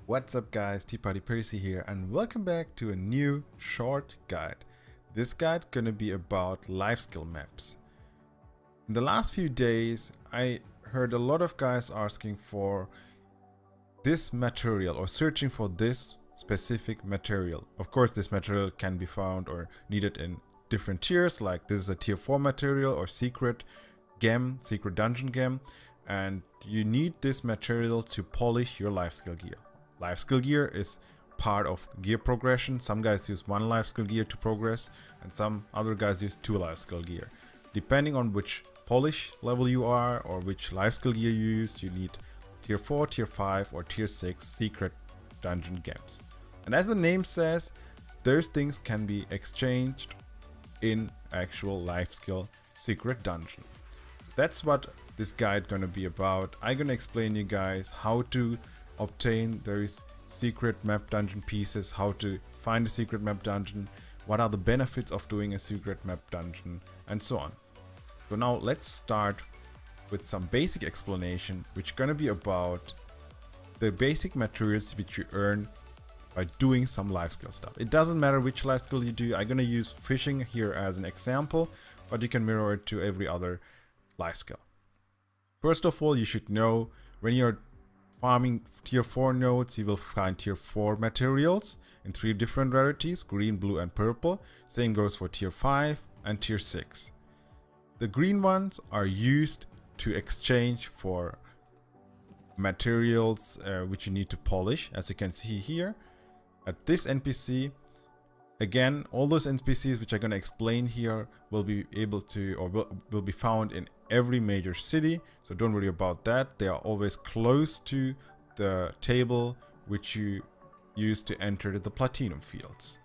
What's up guys, T-Party Percy here and welcome back to a new short guide. This guide gonna be about Lifeskill maps. In the last few days I heard a lot of guys asking for this material or searching for this specific material. Of course this material can be found or needed in different tiers, like this is a tier 4 material or secret dungeon gem, and you need this material to polish your Lifeskill gear. Lifeskill gear is part of gear progression. Some guys use one Lifeskill gear to progress and some other guys use two Lifeskill gear. Depending on which polish level you are or which Lifeskill gear you use, you need tier 4, tier 5 or tier 6 secret dungeon gems. And as the name says, those things can be exchanged in actual Lifeskill secret dungeon. So that's what this guide gonna be about. I'm gonna explain you guys how to obtain those secret map dungeon pieces, how to find a secret map dungeon, what are the benefits of doing a secret map dungeon, and so on. So now let's start with some basic explanation, which is gonna be about the basic materials which you earn by doing some Lifeskill stuff. It doesn't matter which Lifeskill you do. I'm gonna use fishing here as an example, but you can mirror it to every other Lifeskill. First of all, you should know when you're farming tier 4 nodes, you will find tier 4 materials in 3 different rarities, green, blue and purple. Same goes for tier 5 and tier 6. The green ones are used to exchange for materials which you need to polish, as you can see here. At this NPC, again, all those NPCs which I'm going to explain here will be able to or will be found in every major city, so don't worry about that. They are always close to the table which you use to enter the platinum fields.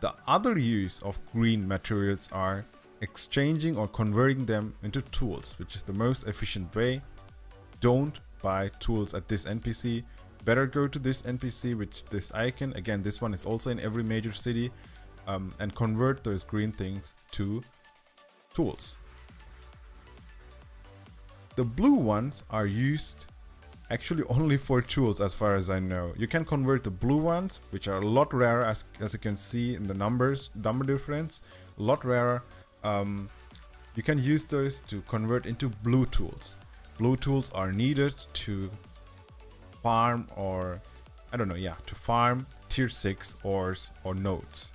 The other use of green materials are exchanging or converting them into tools, which is the most efficient way. Don't buy tools at this NPC. Better go to this NPC with this icon. Again, this one is also in every major city, and convert those green things to tools. The blue ones are used actually only for tools as far as I know. You can convert the blue ones, which are a lot rarer, as you can see in the number difference, a lot rarer. You can use those to convert into blue tools. Blue tools are needed to farm or to farm tier 6 ores or nodes.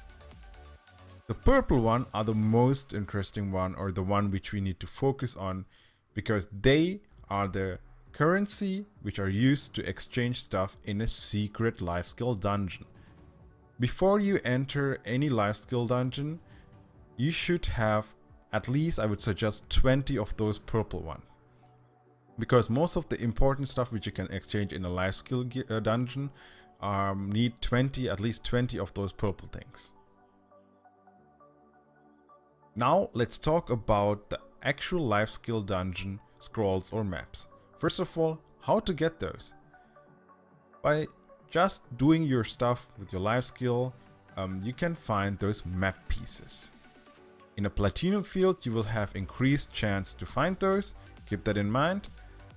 The purple one are the most interesting one, or the one which we need to focus on, because they are the currency which are used to exchange stuff in a secret Lifeskill dungeon. Before you enter any Lifeskill dungeon, you should have at least, I would suggest, 20 of those purple ones. Because most of the important stuff which you can exchange in a Lifeskill dungeon need at least 20 of those purple things. Now let's talk about the actual Lifeskill dungeon scrolls or maps. First of all, how to get those? By just doing your stuff with your Lifeskill, you can find those map pieces. In a platinum field, you will have increased chance to find those. Keep that in mind.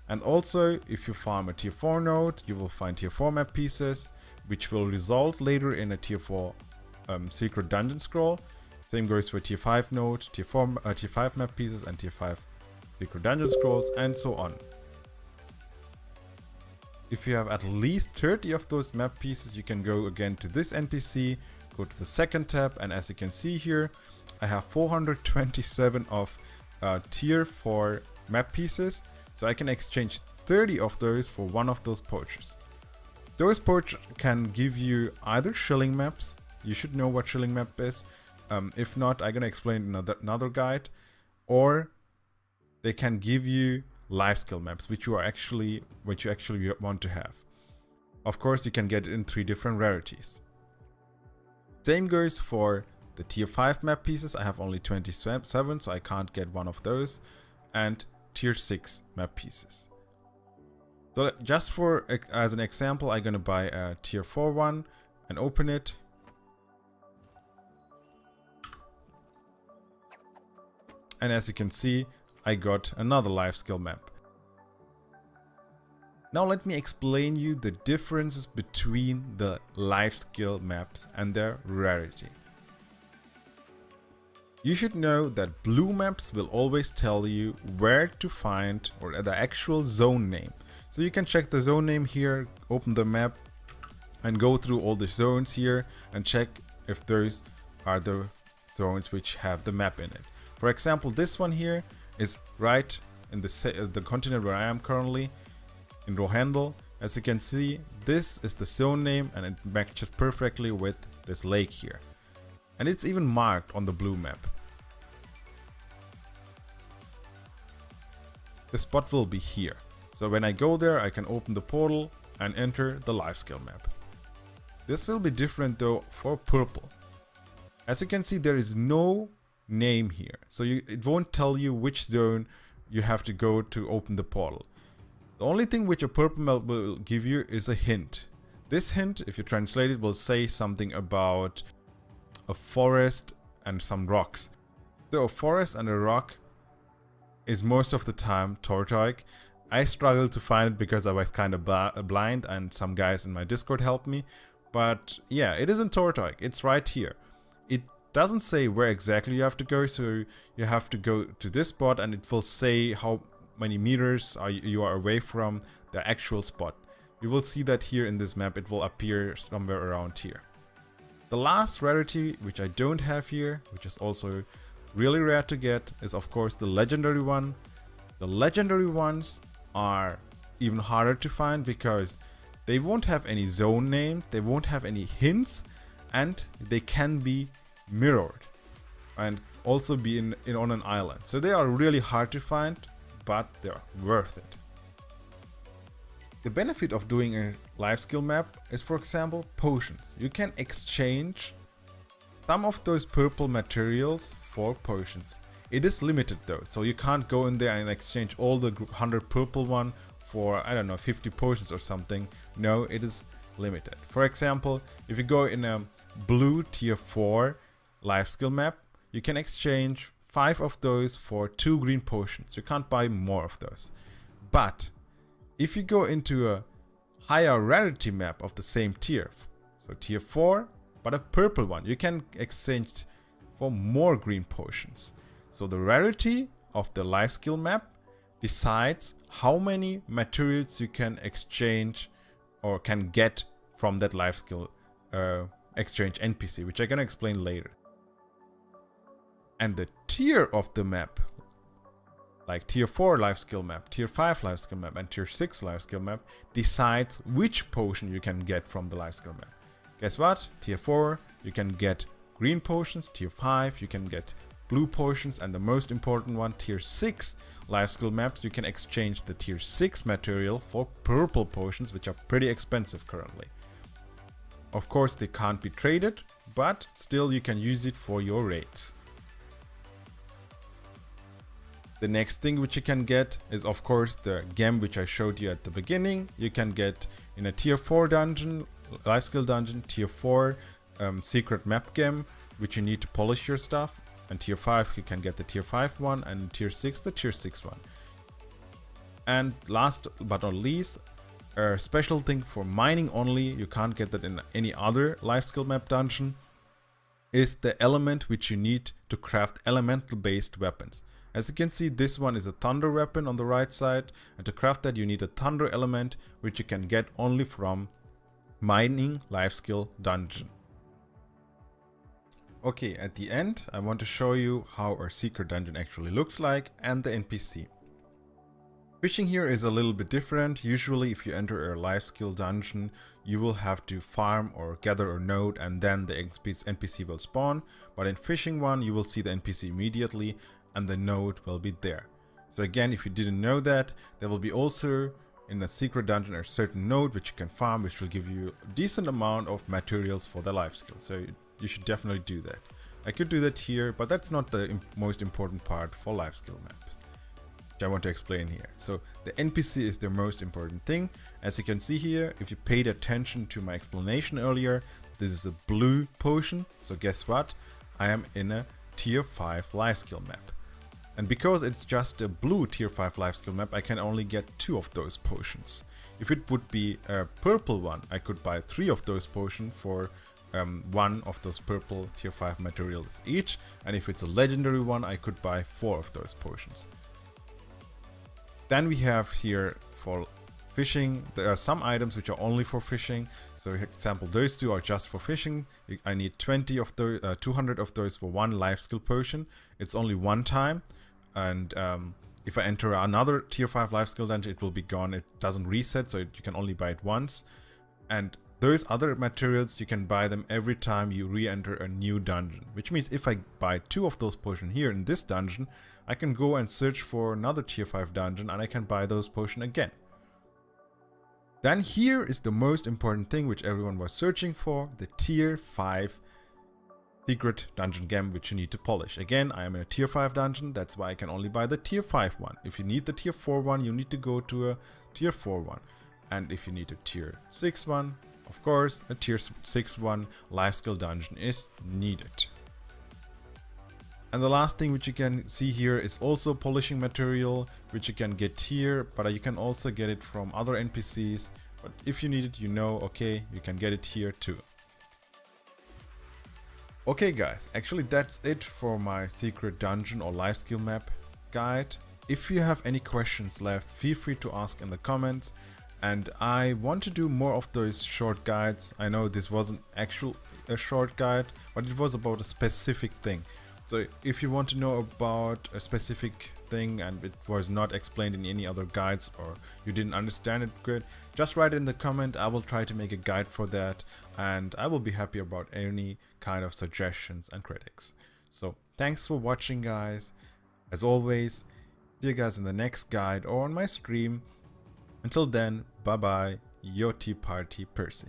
And also, if you farm a tier 4 node, you will find tier 4 map pieces, which will result later in a tier 4 secret dungeon scroll. Same goes for tier 5 node, tier 5 map pieces and tier 5 secret dungeon scrolls, and so on. If you have at least 30 of those map pieces, you can go again to this NPC, go to the second tab, and as you can see here, I have 427 of tier 4 map pieces. So I can exchange 30 of those for one of those pouches. Those pouches can give you either shilling maps. You should know what shilling map is. If not, I'm gonna explain another guide. Or they can give you Lifeskill maps, which you actually want to have. Of course, you can get it in 3 different rarities. Same goes for the tier 5 map pieces. I have only 27, so I can't get one of those. And tier 6 map pieces. So just as an example, I'm gonna buy a tier 4 one and open it. And as you can see, I got another Lifeskill map. Now let me explain you the differences between the life skill maps and their rarity. You should know that blue maps will always tell you where to find or the actual zone name. So you can check the zone name here, open the map and go through all the zones here and check if those are the zones which have the map in it. For example, this one here is right in the continent where I am currently, in Rohandel. As you can see, this is the zone name and it matches perfectly with this lake here. And it's even marked on the blue map. The spot will be here. So when I go there, I can open the portal and enter the life skill map. This will be different though for purple. As you can see, there is no name here. So it won't tell you which zone you have to go to open the portal. The only thing which a purple map will give you is a hint. This hint, if you translate it, will say something about a forest and some rocks. So a forest and a rock is most of the time Tortoic. I struggled to find it because I was kind of blind and some guys in my Discord helped me. But yeah, it isn't Tortoic, it's right here. It doesn't say where exactly you have to go, so you have to go to this spot and it will say how many meters you are away from the actual spot. You will see that here in this map, it will appear somewhere around here. The last rarity, which I don't have here, which is also really rare to get, is of course the legendary one. The legendary ones are even harder to find because they won't have any zone name, they won't have any hints, and they can be mirrored and also be on an island. So they are really hard to find, but they're worth it. The benefit of doing a life skill map is, for example, potions. You can exchange some of those purple materials for potions. It is limited though, so you can't go in there and exchange all the 100 purple one for, I don't know, 50 potions or something. No, it is limited. For example, if you go in a blue tier 4 life skill map, you can exchange 5 of those for 2 green potions. You can't buy more of those. But if you go into a higher rarity map of the same tier, so tier 4 but a purple one, you can exchange for more green potions. So the rarity of the life skill map decides how many materials you can exchange or can get from that life skill exchange NPC, which I'm gonna explain later. And the tier of the map, like tier 4 life skill map, tier 5 life skill map, and tier 6 life skill map, decides which potion you can get from the life skill map. Guess what? Tier 4, you can get green potions. Tier 5, you can get blue potions. And the most important one, tier 6 life skill maps, you can exchange the tier 6 material for purple potions, which are pretty expensive currently. Of course, they can't be traded, but still you can use it for your raids. The next thing which you can get is of course the gem which I showed you at the beginning. You can get in a tier 4 dungeon, life skill dungeon, tier 4 secret map gem, which you need to polish your stuff. And tier 5 you can get the tier 5 one, and tier 6 the tier 6 one. And last but not least, a special thing for mining only, you can't get that in any other life skill map dungeon, is the element which you need to craft elemental based weapons. As you can see, this one is a thunder weapon on the right side, and to craft that you need a thunder element, which you can get only from mining life skill dungeon. Okay, at the end I want to show you how our secret dungeon actually looks like and the NPC. Fishing here is a little bit different. Usually if you enter a life skill dungeon, you will have to farm or gather a node and then the NPC will spawn. But in fishing one, you will see the NPC immediately and the node will be there. So again, if you didn't know that, there will be also in a secret dungeon a certain node which you can farm, which will give you a decent amount of materials for the life skill. So you should definitely do that. I could do that here, but that's not the most important part for life skill map, which I want to explain here. So the NPC is the most important thing. As you can see here, if you paid attention to my explanation earlier, this is a blue potion. So guess what? I am in a tier 5 life skill map. And because it's just a blue tier 5 life skill map, I can only get 2 of those potions. If it would be a purple one, I could buy 3 of those potions for 1 of those purple tier 5 materials each, and if it's a legendary one, I could buy 4 of those potions. Then we have here for fishing, there are some items which are only for fishing. So for example, those 2 are just for fishing. I need 20 of those, 200 of those for 1 life skill potion. It's only 1 time, and if I enter another tier 5 life skill dungeon, it will be gone. It doesn't reset, so you can only buy it once. And those other materials, you can buy them every time you re-enter a new dungeon. Which means if I buy 2 of those potions here in this dungeon, I can go and search for another tier 5 dungeon and I can buy those potions again. Then here is the most important thing which everyone was searching for, the tier 5 secret dungeon gem which you need to polish. Again, I am in a tier 5 dungeon, that's why I can only buy the tier 5 one. If you need the tier 4 one, you need to go to a tier 4 one. And if you need a tier 6 one, of course, a tier 6 one life skill dungeon is needed. And the last thing which you can see here is also polishing material, which you can get here, but you can also get it from other NPCs. But if you need it, you know, okay, you can get it here too. Okay guys, actually that's it for my secret dungeon or life skill map guide. If you have any questions left, feel free to ask in the comments. And I want to do more of those short guides. I know this wasn't actually a short guide, but it was about a specific thing. So if you want to know about a specific thing and it was not explained in any other guides, or you didn't understand it good, just write it in the comment. I will try to make a guide for that, and I will be happy about any kind of suggestions and critics. So thanks for watching guys. As always, see you guys in the next guide or on my stream. Until then, bye bye, your Tea Party Percy.